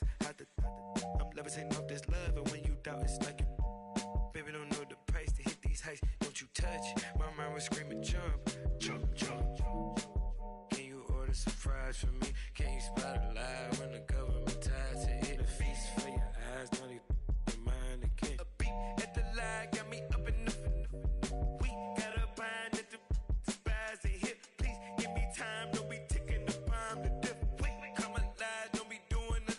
boss. I'm levitating off this love, and when you doubt, it's like you. Baby, don't know the price to hit these heights. Don't you touch. My mind was screaming, jump, jump, jump. Can you order some fries for me? Can you spot a lie when the government ties to hit? A feast for your eyes, don't you mind again? A beat at the line got me up in the. We got a bind at the spies and hip. Please give me time, don't be ticking the bomb. The diff. Wait, come alive, don't be doing the.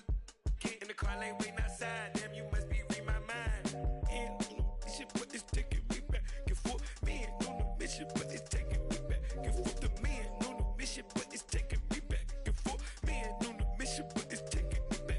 Get in the car lane, waiting outside. Damn, you must be reading my mind. And this shit, but it's taking me back and forth. Me and on the mission, but it's taking me back and forth. The man on the mission, but it's taking me back and forth. Me and on the mission, but it's taking me back.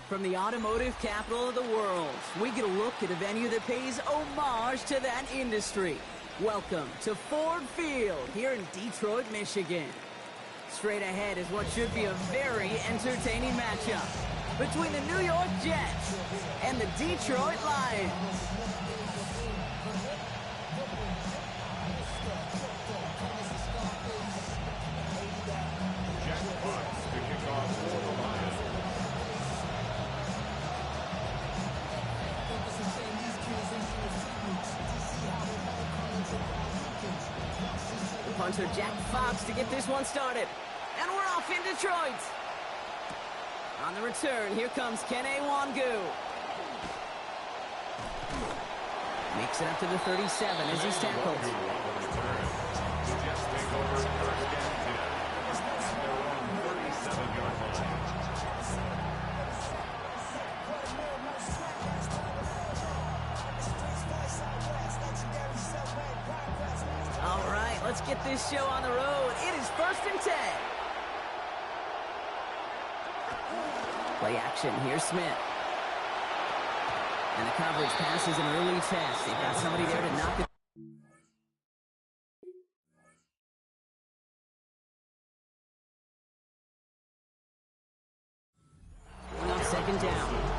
From the automotive capital of the world, we get a look at a venue that pays homage to that industry. Welcome to Ford Field here in Detroit, Michigan. Straight ahead is what should be a very entertaining matchup between the New York Jets and the Detroit Lions. Punter Jack Fox to get this one started. And we're off in Detroit. On the return, here comes Kene Wangu. Makes it up to the 37 as he's tackled. All right, let's get this show on the road. It is 1st and 10. Play action. Here's Smith. And the coverage passes an early test. They've got somebody there to knock it. Going on 2nd down.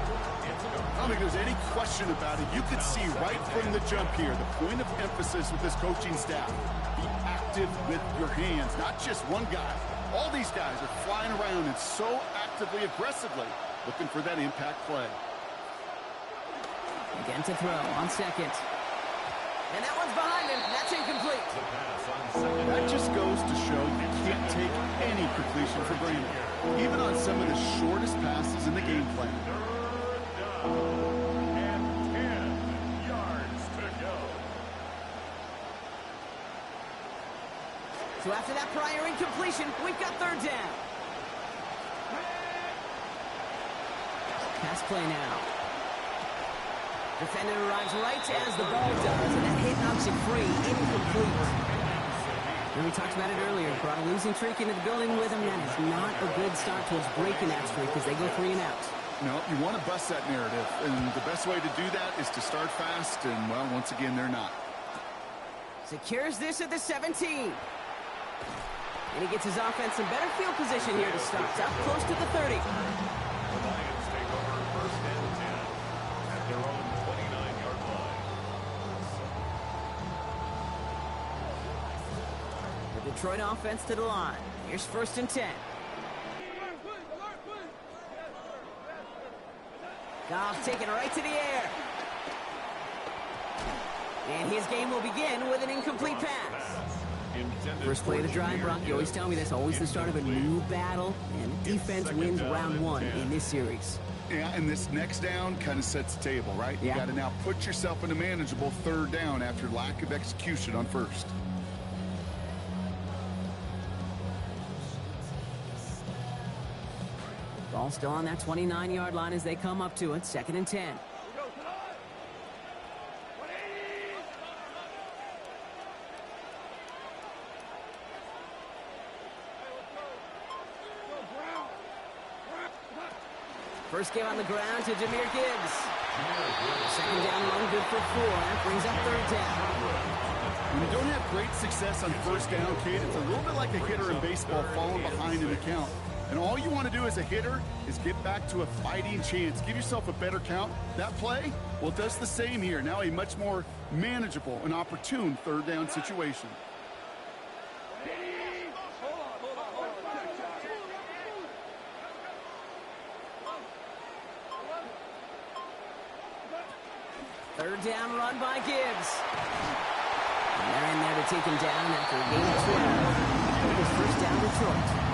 I don't think there's any question about it. You could see right from the jump here, the point of emphasis with this coaching staff. Be active with your hands, not just one guy. All these guys are flying around and so actively, aggressively looking for that impact play. Again to throw on 2nd. And that one's behind him. That's incomplete. That just goes to show you can't take any completion for granted, even on some of the shortest passes in the game plan. And 10 yards to go. So after that prior incompletion, we've got 3rd down. Pass play now. Defender arrives right as the ball does, and that hit knocks it free, incomplete. And we talked about it earlier, brought a losing streak into the building with him. That is not a good start towards breaking that streak as they go 3 and out. No, you want to bust that narrative, and the best way to do that is to start fast, and, well, once again, they're not. Secures this at the 17. And he gets his offense in better field position here to start, up close to the 30. The Lions take over 1st and 10 at their own 29-yard line. The Detroit offense to the line. Here's 1st and 10. Goff taking it right to the air. And his game will begin with an incomplete pass. First play of the drive, Brock, you always tell me that's always the start of a new battle, and defense wins round 1 in this series. Yeah, and this next down kind of sets the table, right? Yeah. You got to now put yourself in a manageable 3rd down after lack of execution on 1st. Ball Ball still on that 29-yard line as they come up to it. 2nd and 10. First game on the ground to Jahmyr Gibbs. 2nd down run, good for 4. That brings up 3rd down. When you don't have great success on 1st down, Kate, it's a little bit like a hitter in baseball falling behind in the count. And all you want to do as a hitter is get back to a fighting chance. Give yourself a better count. That play, well, it does the same here. Now a much more manageable and opportune 3rd down situation. Third down run by Gibbs. And they're in there to take him down after a gain of 12. It was 1st down Detroit.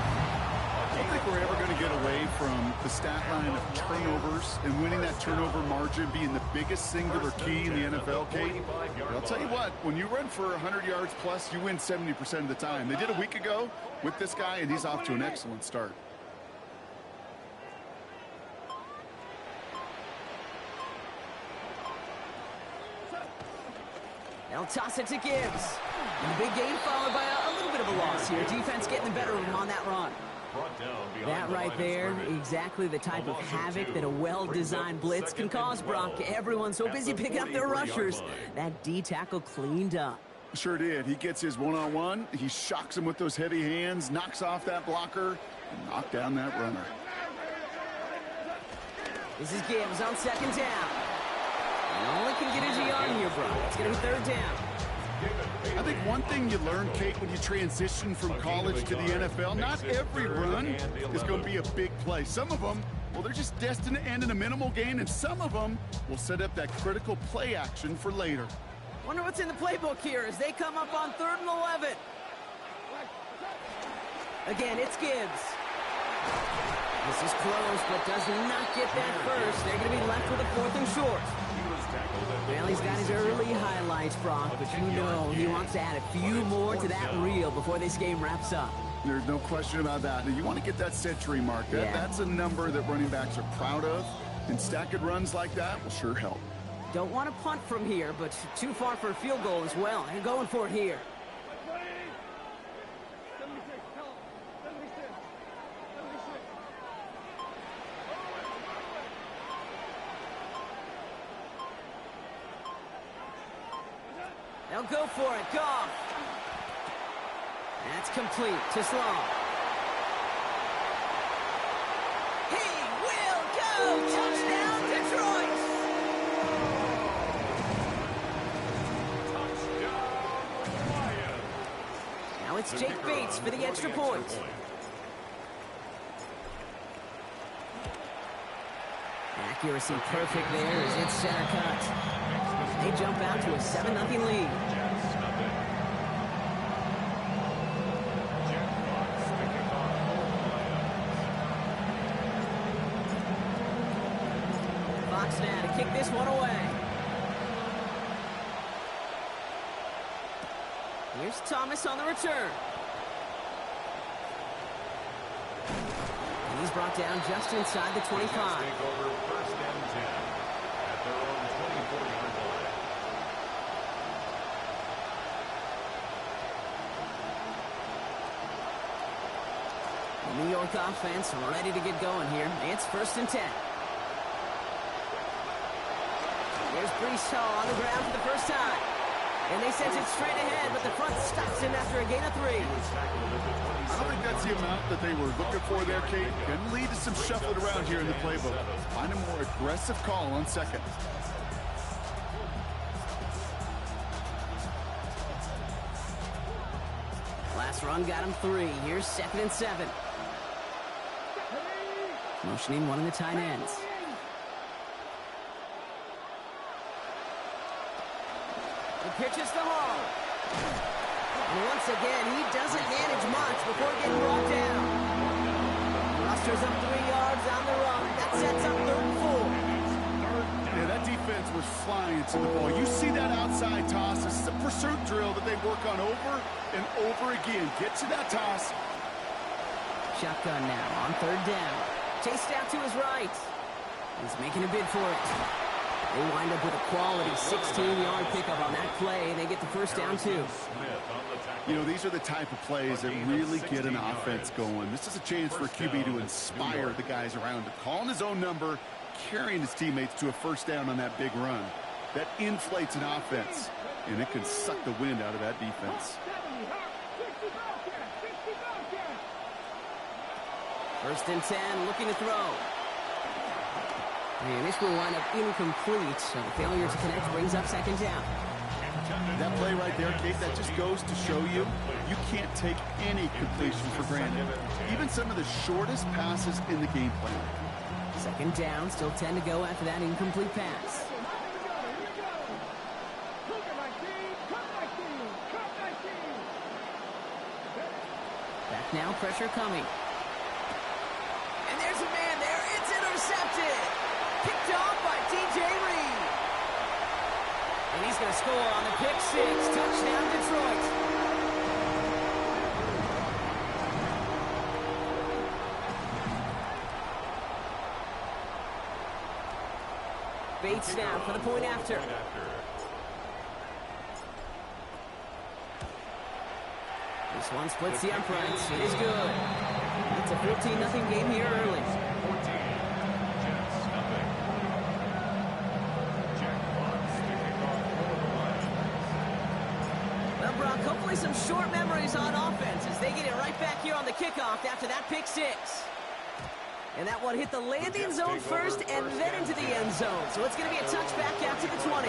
I don't think we're ever going to get away from the stat line of turnovers and winning that turnover margin being the biggest singular key in the NFL, Kate. But I'll tell you what, when you run for 100 yards plus, you win 70% of the time. They did a week ago with this guy, and he's off to an excellent start. They'll toss it to Gibbs. And a big gain followed by a little bit of a loss here. Defense getting the better of him on that run. That right there, exactly the type of havoc that a well-designed blitz can cause, Brock. Everyone's so busy picking up their rushers. That D tackle cleaned up. Sure did. He gets his one-on-one. He shocks him with those heavy hands, knocks off that blocker, and knocked down that runner. This is Gibbs on 2nd down. And only can get his yard here, Brock. It's going to be 3rd down. I think one thing you learn, Kate, when you transition from college to the NFL, not every run is going to be a big play. Some of them, well, they're just destined to end in a minimal gain, and some of them will set up that critical play action for later. Wonder what's in the playbook here as they come up on 3rd and 11. Again, it's Gibbs. This is close, but does not get that first. They're going to be left with a 4th and short. Well, he's got his early highlights, Brock, but you know he wants to add a few more to that reel before this game wraps up. There's no question about that. You want to get that century mark. That's a number that running backs are proud of, and stacking runs like that will sure help. Don't want to punt from here, but too far for a field goal as well. They're going for it here. They'll go for it. Goff. That's complete to Sloan. He will go. Touchdown, Detroit. Now it's Jake Bates for the extra point. Accuracy perfect there as it's center cut. They jump out to a 7-0 lead. Fox now to kick this one away. Here's Thomas on the return. And he's brought down just inside the 25. New York offense ready to get going here. It's 1st and 10. Here's Breece Hall on the ground for the first time. And they send it straight ahead, but the front stops him after a gain of 3. I don't think that's the amount that they were looking for there, Kate. Can lead to some shuffling around here in the playbook. Find a more aggressive call on 2nd. Last run got him 3. Here's 2nd and 7. Motioning one of the tight ends. He pitches to Hall. And once again, he doesn't manage much before getting brought down. Rusters up 3 yards on the run. That sets up 3rd and 4. Yeah, that defense was flying to the ball. You see that outside toss. This is a pursuit drill that they work on over and over again. Get to that toss. Shotgun now on 3rd down. Chased out to his right. He's making a bid for it. They wind up with a quality 16-yard pickup on that play, and they get the first down, too. You know, these are the type of plays that really get an offense going. This is a chance for QB to inspire the guys around him. Calling his own number, carrying his teammates to a first down on that big run. That inflates an offense, and it can suck the wind out of that defense. First and 10, looking to throw. And this will wind up incomplete, so the failure to connect brings up second down. That play right there, Kate, that just goes to show you, you can't take any completion for granted. Even some of the shortest passes in the game plan. Second down, still 10 to go after that incomplete pass. Back now, pressure coming. And there's a man there. It's intercepted. Picked off by T.J. Reed. And he's going to score on the pick six. Touchdown, Detroit. Bait snap for the point after. This one splits the uprights. It is good. It's a 14-0 game here early. Well, Brock, hopefully some short memories on offense as they get it right back here on the kickoff after that pick six. And that one hit the landing zone first and then into the end zone. So it's going to be a touchback out to the 20.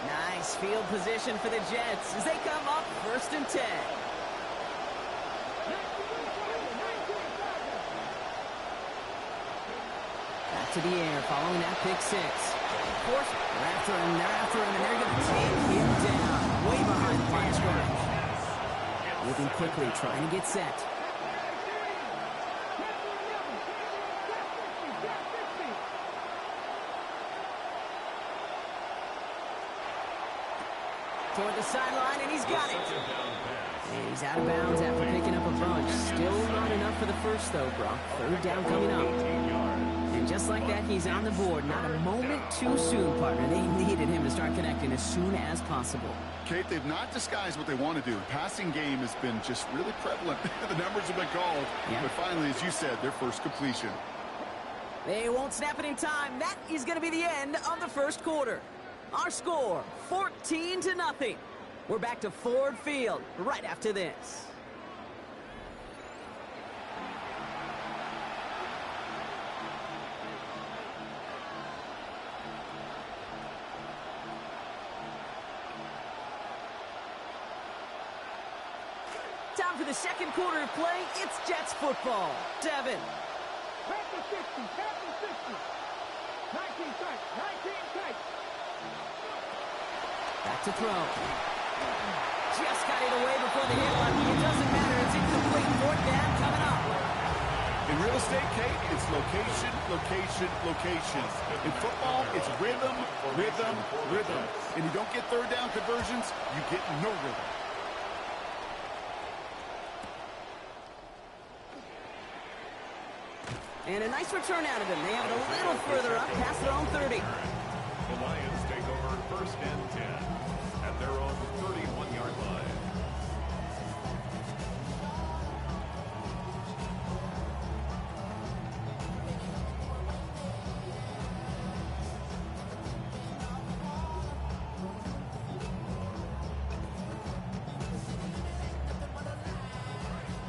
Nice field position for the Jets as they come up first and 10. Back to the air following that pick six. Of course, they're after him, and they're going to take him down. Way behind the line of scrimmage. Moving quickly, trying to get set. Toward the sideline, and he's got it. And he's out of bounds after picking up a bunch. Still not enough for the first, though, Brock. Third down coming up. And just like that, he's on the board. Not a moment too soon, partner. They needed him to start connecting as soon as possible. Kate, they've not disguised what they want to do. Passing game has been just really prevalent. The numbers have been called. Yeah. But finally, as you said, their first completion. They won't snap it in time. That is going to be the end of the first quarter. Our score, 14-0. We're back to Ford Field right after this. Time for the second quarter of play. It's Jets football. 7. Pass 60, pass 60. 19 tight, 19 tight. Back to throw. Just got it away before the hit line. It doesn't matter. It's incomplete. Fourth down coming up. In real estate, Kate, it's location, location, location. In football, it's rhythm, rhythm, rhythm. And you don't get third down conversions, you get no rhythm. And a nice return out of him. They have it a little further up past their own 30. The Lions take over first and 10 at their own 31-yard line.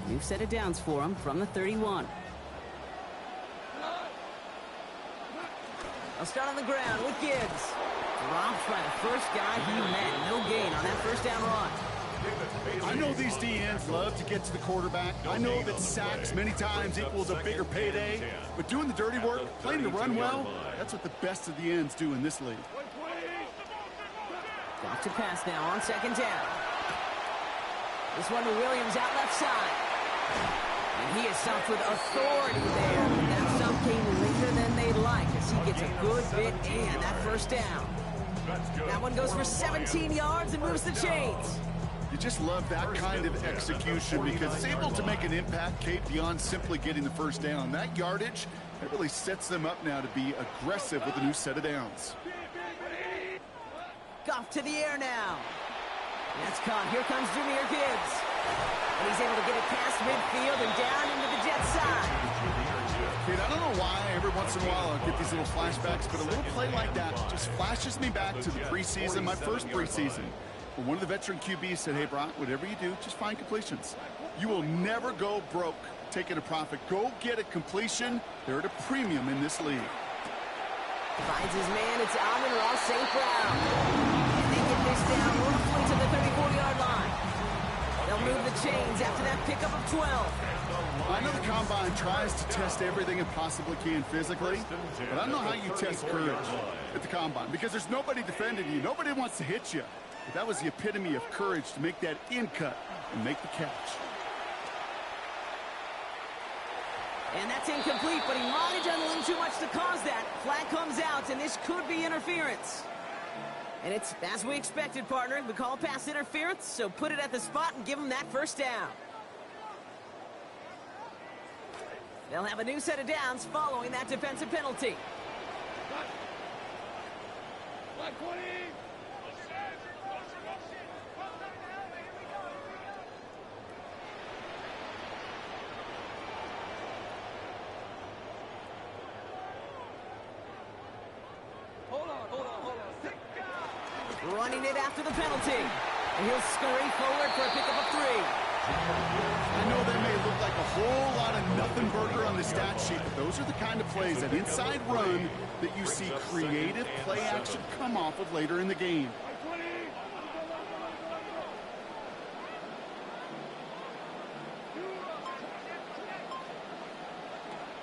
New set of downs for him from the 31. I'll start on the ground with Gibbs. Dropped by the first guy he met. No gain on that first down run. I know these DNs love to get to the quarterback. I know that sacks many times equals a bigger payday. But doing the dirty work, playing the run well, that's what the best of the ends do in this league. Got to pass now on second down. This one to Williams out left side. And he is stopped with authority there. But that stop came later than they'd like. A he gets a good bit and that first down. That one goes for 17 yards and moves the chains. You just love that kind of execution because it's able to make an impact, Kate, beyond simply getting the first down. That yardage, that really sets them up now to be aggressive with a new set of downs. Goff to the air now. That's caught. Here comes Jahmyr Gibbs. And he's able to get it past midfield and down into the Jets' side. Kate, I don't know why every once in a while I'll get these little flashbacks, but a little play like that just flashes me back to the preseason, my first preseason. When one of the veteran QBs said, hey, Brock, whatever you do, just find completions. You will never go broke taking a profit. Go get a completion. They're at a premium in this league. Finds his man. It's Amon-Ra St. Brown. And they get this down roughly to the 34-yard line. They'll move the chains after that pickup of 12. I know the Combine tries to test everything it possibly can physically, but I don't know how you test courage at the Combine because there's nobody defending you. Nobody wants to hit you. But that was the epitome of courage to make that in cut and make the catch. And that's incomplete, but he might have done a little too much to cause that. Flag comes out, and this could be interference. And it's as we expected, partner. We call pass interference, so put it at the spot and give him that first down. They'll have a new set of downs following that defensive penalty. Running it after the penalty. And he'll scurry forward for a pickup of 3. I know that may look like a whole lot of nothing burger on the stat sheet, but those are the kind of plays, that inside run, that you see creative play action come off of later in the game.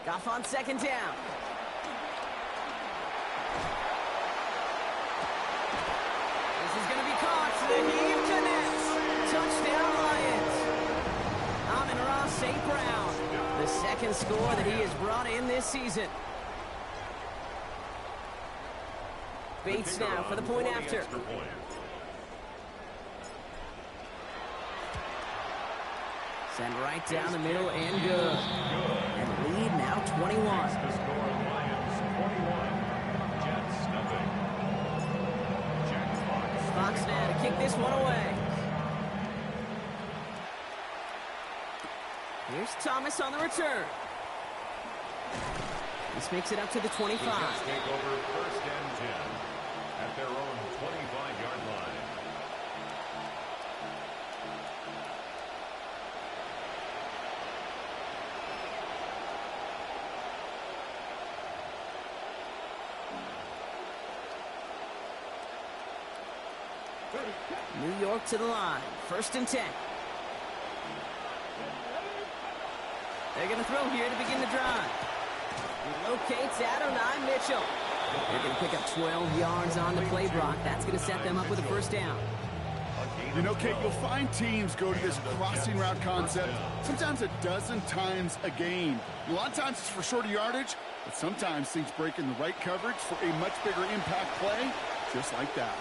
Goff on second down. This is going to be caught. And he connects. Touchdown, Lions. Amon-Ra St. Brown, the second score that he has brought in this season. Bates now for the point after. Send right down the middle and good. And lead now 21. The score, Lions 21, Jets nothing. Jack Fox. Fox now to kick this one away. Here's Thomas on the return. This makes it up to the 25. The Jets take over first and 10 at their own 25-yard line. New York to the line. First and 10. They're going to throw here to begin the drive. He locates Adonai Mitchell. They're going to pick up 12 yards on the play, Brock. That's going to set them up with a first down. You know, Kate, you'll find teams go to this crossing route concept sometimes a dozen times a game. A lot of times it's for shorter yardage, but sometimes things break in the right coverage for a much bigger impact play, just like that.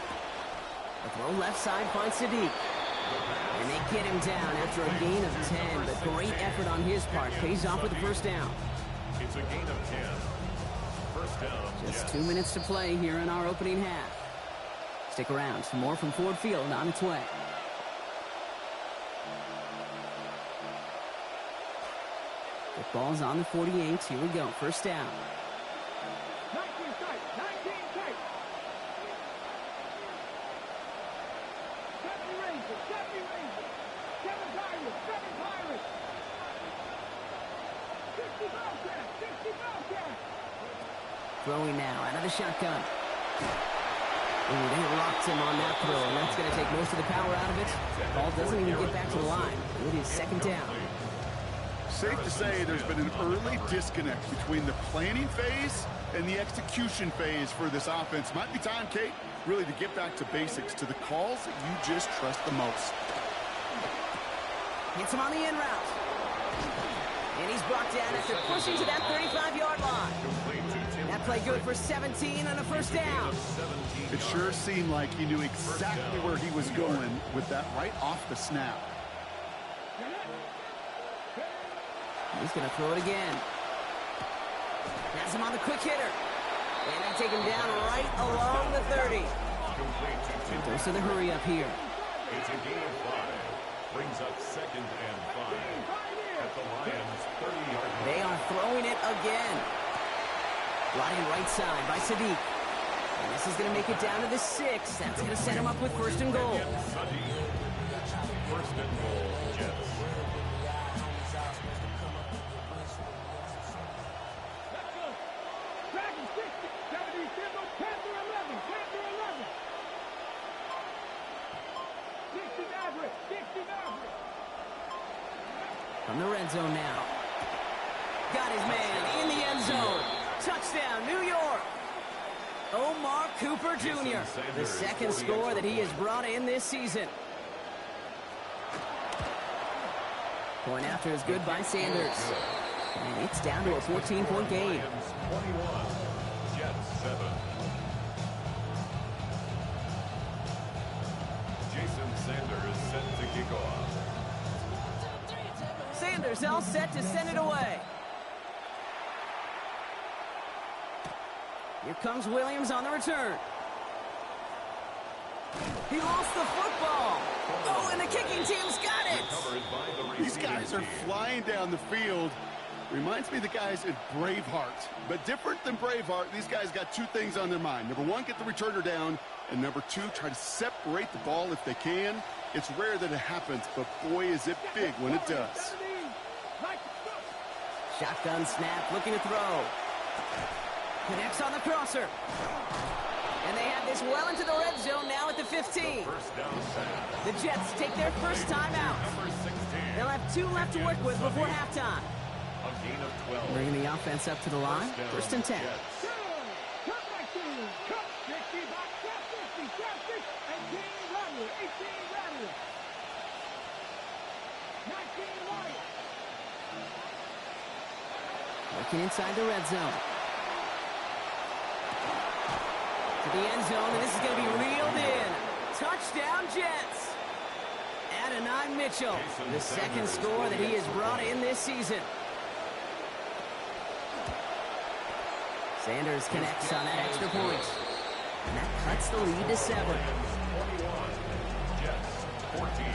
The throw left side finds Sadiq. And they get him down after a gain of 10, but great effort on his part. Pays off with the first down. It's a gain of 10. First down. Just 2 minutes to play here in our opening half. Stick around for more from Ford Field on its way. The ball's on the 48. Here we go. First down. 19 tight. 19 tight. 70 Rangers. 70 Rangers. 7 Pirates. 7 Pirates. 60 Bobcats. 60 Bobcats. Throwing now out of the shotgun. Ooh, they locked him on that throw, and that's going to take most of the power out of it. Ball doesn't even get back to the line. It is second down. Safe to say there's been an early disconnect between the planning phase and the execution phase for this offense. Might be time, Kate, really to get back to basics, to the calls that you just trust the most. Hits him on the in route. And he's brought down after pushing to that 35-yard line. That play good for 17 and a first down. It sure seemed like he knew exactly where he was going with that right off the snap. He's going to throw it again. Has him on the quick hitter. And they take him down right along the 30. Goes to the hurry up here. It's a gain of 5. Brings up 2nd and 5 at the Lions' 30-yard line. They are throwing it again. Brought in right side by Sadiq. And this is going to make it down to the 6. That's going to set him up with 1st and goal. 1st and goal, Jets. From the red zone now. Got his man in the end zone. Touchdown, New York. Omar Cooper Jr., the 2nd score that he has brought in this season. Point after is good by Sanders. And it's down to a 14-point game. 21, Jets 7. Jason Sanders set to kick off. Sanders all set to send it away. Here comes Williams on the return. He lost the football. Oh, and the kicking team's got it. These guys are flying down the field. Reminds me of the guys at Braveheart. But different than Braveheart, these guys got 2 things on their mind. Number 1, get the returner down. And number 2, try to separate the ball if they can. It's rare that it happens, but boy, is it big when it does. Shotgun snap, looking to throw. Connects on the crosser. And they have this well into the red zone now at the 15. The Jets take their first time out. They'll have 2 left to work with before halftime. A gain of 12. Bringing the offense up to the line. 1st and 10. Working inside the red zone. To the end zone, and this is going to be reeled in. Touchdown, Jets. Adonai Mitchell, the 2nd score that he has brought in this season. Sanders connects on that extra point. And that cuts the lead to 7. 21, Jets 14.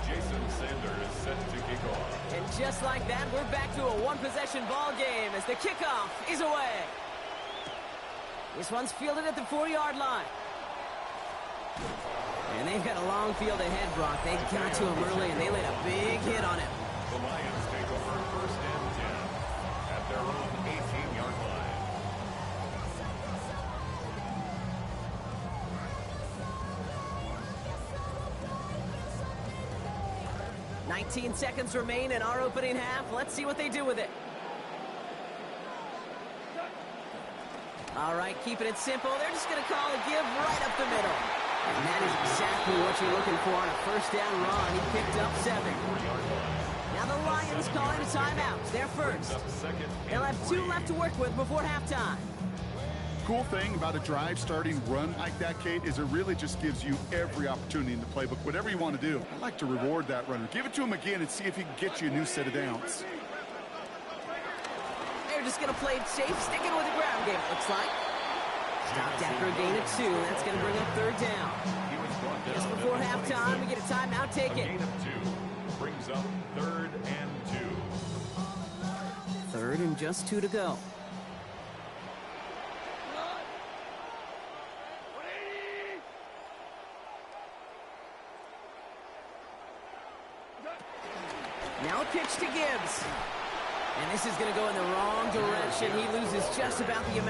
Jason Sanders set to kick off. And just like that, we're back to a 1-possession ball game as the kickoff is away. This one's fielded at the 40-yard line. And they've got a long field ahead, Brock. They got to him early, and they laid a big hit on him. The Lions take over 1st and 10 at their own 18-yard line. 19 seconds remain in our opening half. Let's see what they do with it. All right, keeping it simple. They're just going to call a give right up the middle. And that is exactly what you're looking for on a 1st down run. He picked up 7. Now the Lions calling a timeout. They're first. They'll have 2 left to work with before halftime. Cool thing about a drive starting run like that, Kate, is it really just gives you every opportunity in the playbook. Whatever you want to do, I like to reward that runner. Give it to him again and see if he can get you a new set of downs. They're just going to play it safe, sticking with the ground game, it looks like. Stopped after a gain of 2. That's going to bring up 3rd down. Just before halftime, we get a timeout. Take it. A gain of 2 brings up 3rd and 2. 3rd and just 2 to go. Now a pitch to Gibbs. And this is going to go in the wrong direction. He loses just about the amount.